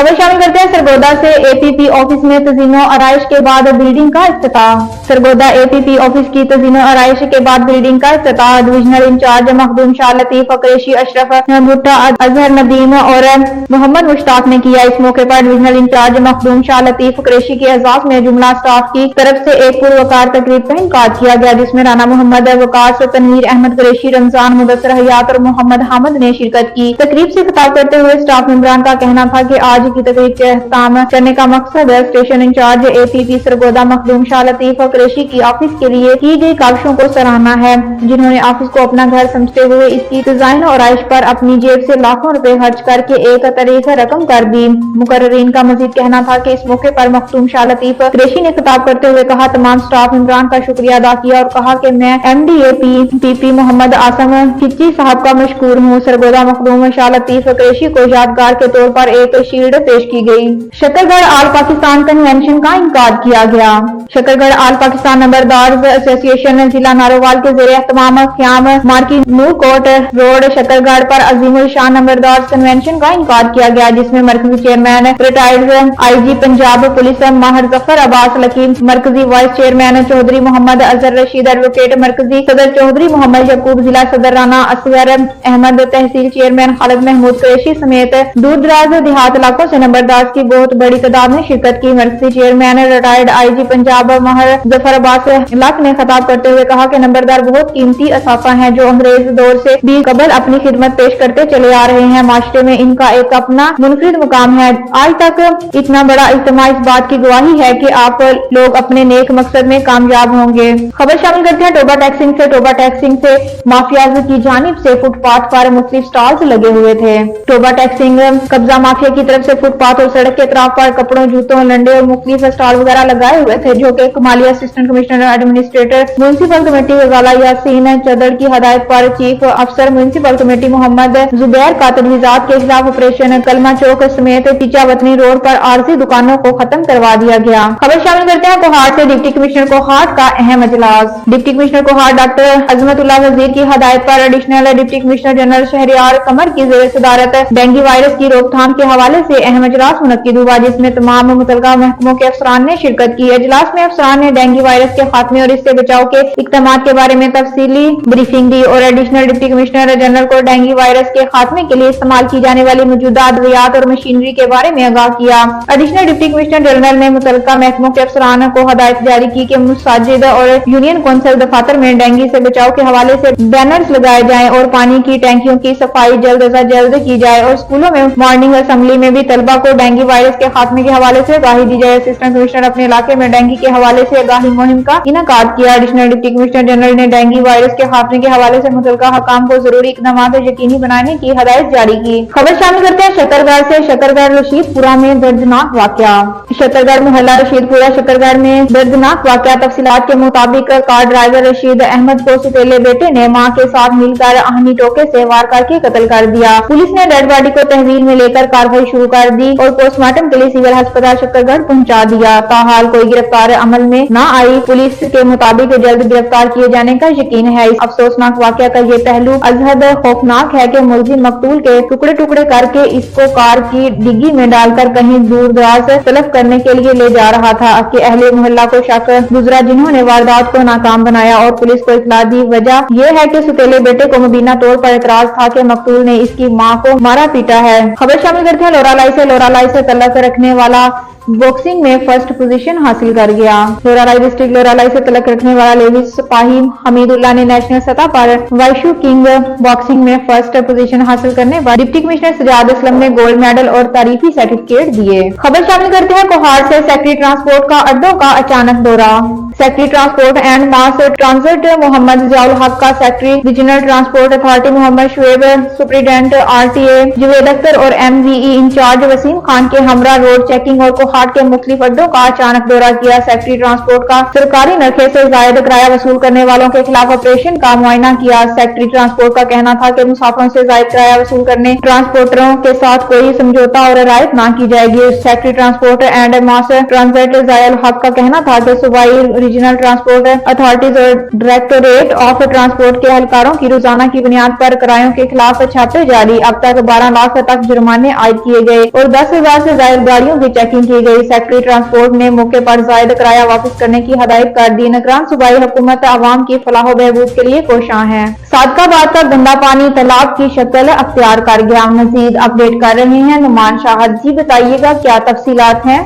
खबर शामिल करते हैं सरगोदा से एपीपी ऑफिस में तज़ीनो आराइश के बाद बिल्डिंग का इफ्तिताह। सरगोदा एपीपी ऑफिस की तज़ीनो आराइश के बाद बिल्डिंग का इफ्तिताह। डिविजनल इंचार्ज मखदूम शाह लतीफ, कुरैशी, अशरफ भुट्टा, अजहर नदीम और मोहम्मद मुश्ताक ने किया। इस मौके पर डिविजनल इंचार्ज मखदूम शाह लतीफ कुरैशी के एजाज में जुमला स्टाफ की तरफ से एक पुरवकार तकरीब का इनकाद किया गया, जिसमें राना मोहम्मद वकास, तनवीर अहमद कुरैशी, रमजान मुदस्सर हयात और मोहम्मद हामिद ने शिरकत की। तकरीब से खिताब करते हुए स्टाफ मेंबरान का कहना था कि आज की तकरीब का इख्तिताम करने का मकसद station in charge APP Sargodha Makhdoom Shah Latif Qureshi की ऑफिस के लिए की गई काविशों को सराहना है, जिन्होंने ऑफिस को अपना घर समझते हुए इसकी डिजाइन और आइश पर अपनी जेब से लाखों रुपए खर्च करके एक तरीका रकम कर दी। मुकर्ररीन का मजीद कहना था कि इस मौके पर मखदूम शाह लतीफ कुरैशी ने खिताब करते हुए कहा, तमाम स्टाफ मेंबरान का शुक्रिया अदा किया और कहा कि मैं MD-AP मोहम्मद आसम खिच्ची साहब का मशकूर हूँ। सरगोदा मखदूम शाह लतीफ कुरैशी को यादगार के तौर पर एक शील्ड पेश की गई। शकरगढ़ आल पाकिस्तान कन्वेंशन का इनकाद किया गया। शकरगढ़ आल पाकिस्तान नंबरदार एसोसिएशन जिला नारोवाल के ज़रिए तमाम ख्याम मार्केट नूर कोट रोड शकरगढ़ पर अजीमुल शान नंबरदार कन्वेंशन का इनकाद किया गया, जिसमें मरकजी chairman retired IG Punjab police Mahir Zafar Abbas Lakeem, मरकजी vice chairman Chaudhry Mohammad Azhar Rashid, advocate मरकजी सदर चौधरी मोहम्मद यकूब, जिला सदर राना असगर अहमद, तहसील चेयरमैन खालिद महमूद कुरैशी समेत दूर दराज देहात इलाकों से नंबरदार की बहुत बड़ी तादाद में शिरकत की। मरकजी चेयरमैन रिटायर्ड IG पंजाब माहिर जफर अब्बास लक ने खिताब करते हुए कहा कि नंबरदार बहुत कीमती असाफा हैं, जो अंग्रेज दौर से भी कबल अपनी खिदमत पेश करते चले आ रहे हैं। माशरे में इनका एक अपना मुनफरिद मुकाम है। आज तक इतना बड़ा इज्तिमा इस बात की गवाही है कि आप लोग अपने नेक मकसद में कामयाब होंगे। खबर शामिल करते हैं टोबा टैक्सिंग से। टोबा टैक्सिंग से माफियाज की जानिब से फुटपाथ पर मुख्तलिफ स्टॉल्स लगे हुए थे। टोबा टैक्सिंग कब्जा माफिया की तरफ से फुटपाथ और सड़क के अतराफ पर कपड़ों, जूतों, लंडे और मुख्तलिफ स्टॉल वगैरह लगाए हुए थे, जो कि कमाली assistant commissioner administrator municipal committee Ghazala Yasin Chadhar की हदायत पर चीफ अफसर म्युनिसिपल कमेटी मोहम्मद जुबैर का तजवीज़ात के खिलाफ ऑपरेशन कलमा चौक समेत टीचा वतनी रोड पर आरजी दुकानों को खत्म करवा दिया गया। खबर शामिल करते हैं कोहाट से। डिप्टी कमिश्नर कोहाट का अहम इजलास। Deputy commissioner Kohat doctor Azmatullah Wazir की हदायत पर additional deputy commissioner general Shehryar Qamar की जेर सदारत डेंगू वायरस की रोकथाम के हवाले से अहम इजलास मुनक्किद हुआ, जिसमें तमाम मुतल्लिका महकमों के अफसरान ने शिरकत की। इजलास में अफसरान ने डेंगू वायरस के खात्मे और इससे बचाव के इक़दामात के बारे में तफसीली ब्रीफिंग दी और एडिशनल डिप्टी कमिश्नर जनरल को डेंगू वायरस के खात्मे के लिए इस्तेमाल की जाने वाली मौजूदा अद्वियात और मशीनरी के बारे में आगाह किया। एडिशनल डिप्टी कमिश्नर जनरल ने मुतल्लिका महकमों के अफसरान को हदायत जारी की कि मसाजिद और यूनियन कौंसिल दफातर में डेंगू से बचाव के हवाले से बैनर्स लगाए जाएं और पानी की टैंकियों की सफाई जल्द अज जल्द की जाए और स्कूलों में मॉर्निंग असेंबली में भी तलबा को डेंगू वायरस के खात्मे के हवाले से आगाही दी जाए। असिस्टेंट कमिश्नर अपने इलाके में डेंगू के हवाले से आगाही मुहिम का इनेकाद किया। एडिशनल डिप्टी कमिश्नर जनरल ने डेंगू वायरस के खात्मे के हवाले से मुतल्लिका हकाम को जरूरी इक़दामात यकीनी बनाने की हदायत जारी की। खबर शामिल करते हैं शकरगढ़ से। शकरगढ़ रशीदपुरा में दर्दनाक वाकया। शकरगढ़ मोहल्ला रशीदपुरा शकरगढ़ में दर्दनाक वाकया। तफसीलात के मुताबिक कार ड्राइवर रशीद अहमद को सौतेले बेटे ने मां के साथ मिलकर आहनी टोके से वार करके कत्ल कर दिया। पुलिस ने डेड बॉडी को तहवील में लेकर कार्रवाई शुरू कर दी और पोस्टमार्टम के लिए सिविल अस्पताल शकरगढ़ पहुंचा दिया। ताहाल कोई गिरफ्तार अमल में न आई। पुलिस के मुताबिक जल्द गिरफ्तार किए जाने का यकीन है। इस अफसोसनाक वाकया का ये पहलू अजहद खौफनाक है कि मुलजिम मकतूल के टुकड़े टुकड़े करके इसको कार की डिग्गी में डालकर कहीं दूर दराज तलब करने के लिए ले जा रहा था कि अहले मोहल्ला को शक गुजरा, जिन्होंने वारदात को नाकाम बनाया और पुलिस को इत्तला दी। वजह यह है कि सौतेले बेटे को मुबीना तौर पर एतराज था कि मकतूल ने इसकी मां को मारा पीटा है। खबर शामिल करते हैं लोरालाई से। लोरालाई से तल्लक रखने वाला बॉक्सिंग में फर्स्ट पोजीशन हासिल कर गया। लोरालाई डिस्ट्रिक्ट लोरालाई से तल्लक रखने वाला लेडीज सिपाही हमीदुल्लाह ने नेशनल सतह पर वाइशू किंग बॉक्सिंग में फर्स्ट पोजीशन हासिल करने पर डिप्टी कमिश्नर सजाद असलम ने गोल्ड मेडल और तारीफी सर्टिफिकेट दिए। खबर शामिल करते हैं कोहाट से। सेक्रेटरी ट्रांसपोर्ट का अड्डों का अचानक दौरा। Secretary transport and mass transit Mohammad Ziaul Haq का secretary regional transport authority Mohammad Shoaib, superintendent RTA Javed Akhtar और MVE इंचार्ज वसीम खान के हमरा रोड चेकिंग और कोहाट के मुख्तलिफ अड्डों का अचानक दौरा किया। सेक्रेटरी ट्रांसपोर्ट का सरकारी नरखे से जायद किराया वसूल करने वालों के खिलाफ ऑपरेशन का मुआयना किया। सेक्रेटरी ट्रांसपोर्ट का कहना था कि मुसाफिरों से जायद किराया वसूल करने ट्रांसपोर्टरों के साथ कोई समझौता और रियायत न की जाएगी। Secretary transport and mass transit Ziaul Haq का कहना था कि सूबाई रीजनल ट्रांसपोर्ट अथॉरिटीज और डायरेक्टोरेट ऑफ ट्रांसपोर्ट के एहलकारों की रोजाना की बुनियाद पर किरायों के खिलाफ छापे जारी। अब तक 12 लाख तक जुर्माने आयद किए गए और 10,000 से जायद गाड़ियों की चेकिंग की गई। सेक्रेटरी ट्रांसपोर्ट ने मौके पर जायद किराया वापस करने की हदायत कर दी। निगरान सूबाई हुकूमत आवाम की फलाह बहबूद के लिए कोशां है। सादकाबाद का गंदा पानी तालाब की शक्ल अख्तियार कर गया। मजीद अपडेट कर रहे हैं नुमान शाहद। जी बताइएगा क्या तफसीलात हैं?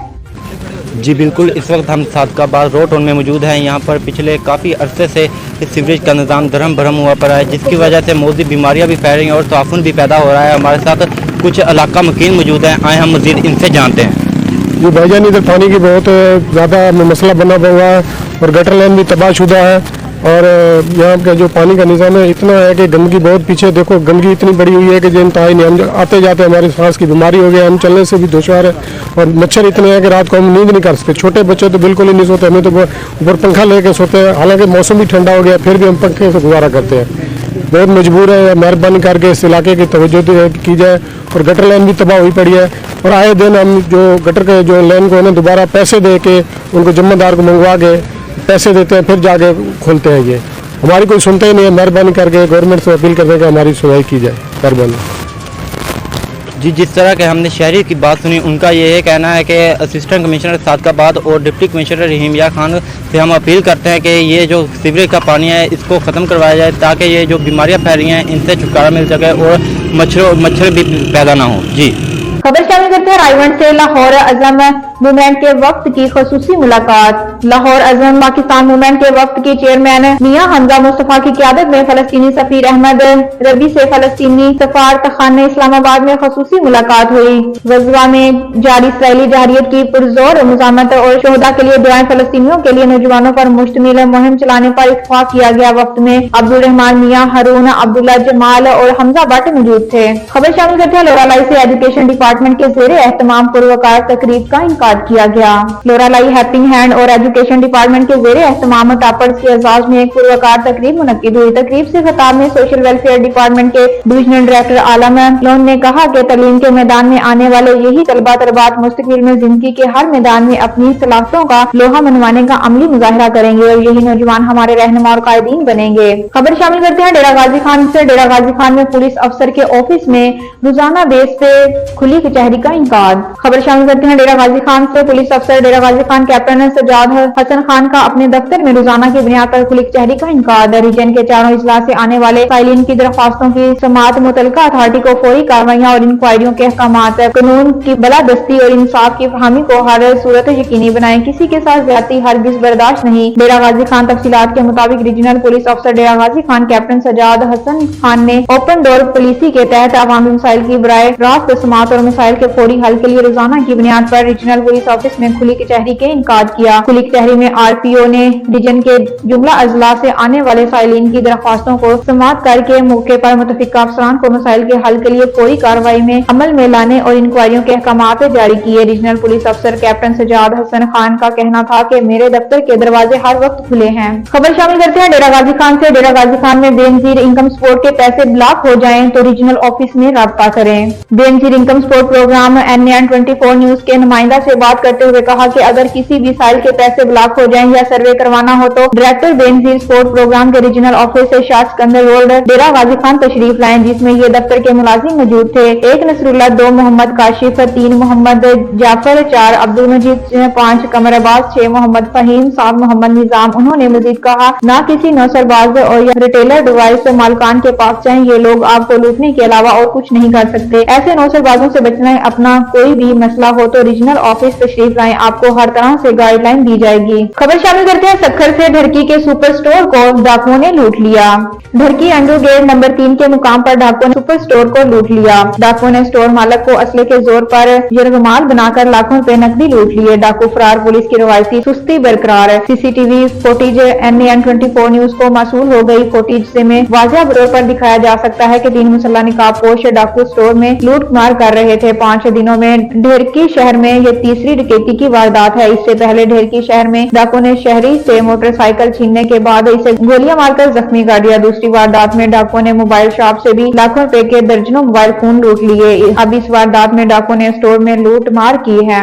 जी बिल्कुल, इस वक्त हम सादकाबाद रोड में मौजूद हैं। यहाँ पर पिछले काफ़ी अरसे से इस सीवरेज का निज़ाम धर्म भरम हुआ पड़ा है, जिसकी वजह से मौजूद बीमारियाँ भी फैल रही हैं और ताफुन भी पैदा हो रहा है। हमारे साथ कुछ इलाका मकीन मौजूद हैं, आए हम मज़ीद इनसे जानते हैं। जी भाईजान, इधर पानी की बहुत ज़्यादा मसला बना हुआ है और गटर लाइन भी तबाहशुदा है। और यहाँ का जो पानी का निज़ाम है इतना है कि गंदगी बहुत, पीछे देखो गंदगी इतनी बड़ी हुई है कि जो इंतहाई नहीं, हम आते जाते हमारी सांस की बीमारी हो गई, हम चलने से भी दुश्वार है। और मच्छर इतने हैं कि रात को हम नींद नहीं कर सकते। छोटे बच्चे तो बिल्कुल ही नहीं सोते, हमें तो ऊपर पंखा लेके सोते हैं। हालांकि मौसम भी ठंडा हो गया फिर भी हम पंखे से गुजारा करते हैं। बहुत मजबूर है, मेहरबानी करके इस इलाके की तवज्जो की जाए। और गटर लाइन भी तबाह हुई पड़ी है और आए दिन हम जो गटर के जो लाइन को है दोबारा पैसे दे के उनको जिम्मेदार को मंगवा के पैसे देते हैं, फिर जाके खोलते हैं। ये हमारी कोई सुनते ही नहीं है। मेहरबानी करके गवर्नमेंट से अपील करते हैं कि हमारी सुनवाई की जाए, मेहरबानी। जी, जिस तरह के हमने शहरी की बात सुनी, उनका ये कहना है कि असिस्टेंट कमिश्नर सादकाबाद और डिप्टी कमिश्नर रहीमिया खान से हम अपील करते हैं कि ये जो सीवरेज का पानी है इसको ख़त्म करवाया जाए, ताकि ये जो बीमारियां फैल रही हैं इनसे छुटकारा मिल सके और मच्छर भी पैदा ना हो। जी खबर शामिल करते हैं रायगढ़ से। लाहौर अज़म मूवमेंट के वक्त की खसूसी मुलाकात। लाहौर अज़म पाकिस्तान मूवमेंट के वक्त की चेयरमैन मियां हमजा मुस्तफा की क़यादत में फलस्तीनी सफीर अहमद रबी से फलस्तीनी सफारतखाने इस्लामाबाद में खसूसी मुलाकात हुई। गज़वा में जारी इसराइली जहारियत की पुरजोर मुज़ामत और शोहदा के लिए दुआएं, फलस्तीनियों के लिए नौजवानों पर मुश्तमिल मुहिम चलाने पर इत्तफाक किया गया। वक्त में अब्दुल रहमान मियां, हारून, अब्दुल्ला जमाल और हमजा भट्ट मौजूद थे। खबर शामिल करते हैं लोरालाई से। एजुकेशन डिपार्टमेंट के ज़ेरे एहतमाम पुरवकार तकरीब का इनकार किया गया। लोरालाई हेल्पिंग हैंड और एजुकेशन डिपार्टमेंट के ज़ेरे एहतमाम टापर्स के एजाज में एक पुरवकार तकरीब मुनक्किद हुई। तकरीब से खिताब में सोशल वेलफेयर डिपार्टमेंट के डिविजनल डायरेक्टर आलम लोन ने कहा कि तालीम के मैदान में आने वाले यही तलबा तरबात मुस्तकबिल में जिंदगी के हर मैदान में अपनी सलाहियतों का लोहा मनवाने का अमली मुजाहिरा करेंगे और यही नौजवान हमारे रहनुमा और कायदीन बनेंगे। खबर शामिल करते हैं डेरा गाजी खान से। डेरा गाजी खान में पुलिस अफसर के ऑफिस में रोजाना बेस पे खुली कचहरी का इनकार। खबर शामिल करते हैं डेरा गाजी खान से। पुलिस अफसर डेरा गाजी खान कैप्टन सजाद हसन खान का अपने दफ्तर में रोजाना की बुनियाद पर खुली कचहरी का इनकार। रीजन के चारों इजलास से आने वाले फाइलिन की दरख्वास्तों की समाअत मुतलका अथॉरिटी को फौरी कार्रवाइयां और इंक्वायरियों के अहकामात, कानून की बलादस्ती और इंसाफ की फहमी को हर सूरत यकीनी बनाएं। किसी के साथ ज्यादती हरगिज बर्दाश्त नहीं। डेरा गाजी खान। तफसीलात के मुताबिक रीजनल पुलिस अफसर डेरा गाजी खान कैप्टन सजाद हसन खान ने ओपन डोर पॉलिसी के तहत अवामी मसाइल की बराए रास्त समाअत और मसाइल के फौरी हल के लिए रोजाना की बुनियाद पर रीजनल पुलिस ऑफिस में खुली कचहरी के इनकार किया। खुली कचहरी में आरपीओ ने रीजन के जुमला अजला से आने वाले फाइलिन की दरख्वास्तों को समाअत करके मौके पर मुतफिका अफसरान को मसाइल के हल के लिए फौरी कार्रवाई में अमल में लाने और इंक्वायरियों के अहकामात जारी किए। रीजनल पुलिस अफसर कैप्टन सजाद हसन खान का कहना था कि मेरे दफ्तर के दरवाजे हर वक्त खुले हैं। खबर शामिल करते हैं डेरा गाजी खान से। डेरा गाजी खान में बेनजीर इनकम सपोर्ट के पैसे ब्लॉक हो जाएं तो रीजनल ऑफिस में राब्ता करें। Benazir income support programme NN24 news के नुमाइंदा से बात करते हुए कहा कि अगर किसी भी साइल के पैसे ब्लॉक हो जाएं या सर्वे करवाना हो तो डायरेक्टर बेनजीर सपोर्ट प्रोग्राम के रीजनल ऑफिस से शाह सिकंदर रोड डेरा गाजी खान तशरीफ लाएं, जिसमें ये दफ्तर के मुलाजिम मौजूद थे। 1 नसरुल्ला, 2 मोहम्मद काशिफ, 3 मोहम्मद जाफर, 4 अब्दुल मजीद, 5 कमर अब्बास, 6 मोहम्मद फहीम, 7 मोहम्मद निजाम। उन्होंने मजीद कहा ना किसी नौसरबाज और या रिटेलर डिवाइस मालकान के पास जाएं, ये लोग आपको लूटने के अलावा और कुछ नहीं कर सकते। ऐसे नौसरबाजों से बचना है। अपना कोई भी मसला हो तो रीजनल ऑफिस तशरीफ लाएं, आपको हर तरह से गाइडलाइन दी जाएगी। खबर शामिल करते हैं सक्खर से। ढरकी के सुपर स्टोर को डाकुओं ने लूट लिया। ढरकी अंडू गेट नंबर 3 के मुकाम पर डाकुओं ने सुपर स्टोर को लूट लिया। डाकुओं ने स्टोर मालक को असले के जोर पर यरगमाल बनाकर लाखों रुपए नकदी लूट लिए। डाकू फरार, पुलिस की रवायती सुस्ती बरकरार। सीसीटीवी फुटेज NN24 न्यूज को मौसूल हो गई। फुटेज में वाज़ेह तौर पर दिखाया जा सकता है कि 3 मुसल्ला निकाबपोश डाकू स्टोर में लूट मार कर रहे थे। 5 दिनों में ढेरकी शहर में ये तीसरी डकैती की वारदात है। इससे पहले ढेरकी शहर में डाकू ने शहरी से मोटरसाइकिल छीनने के बाद इसे गोलियां मारकर जख्मी कर दिया। दूसरी वारदात में डाकू ने मोबाइल शॉप से भी लाखों रुपए के दर्जनों मोबाइल फोन लूट लिए। अब इस वारदात में डाकू ने स्टोर में लूट मार की है।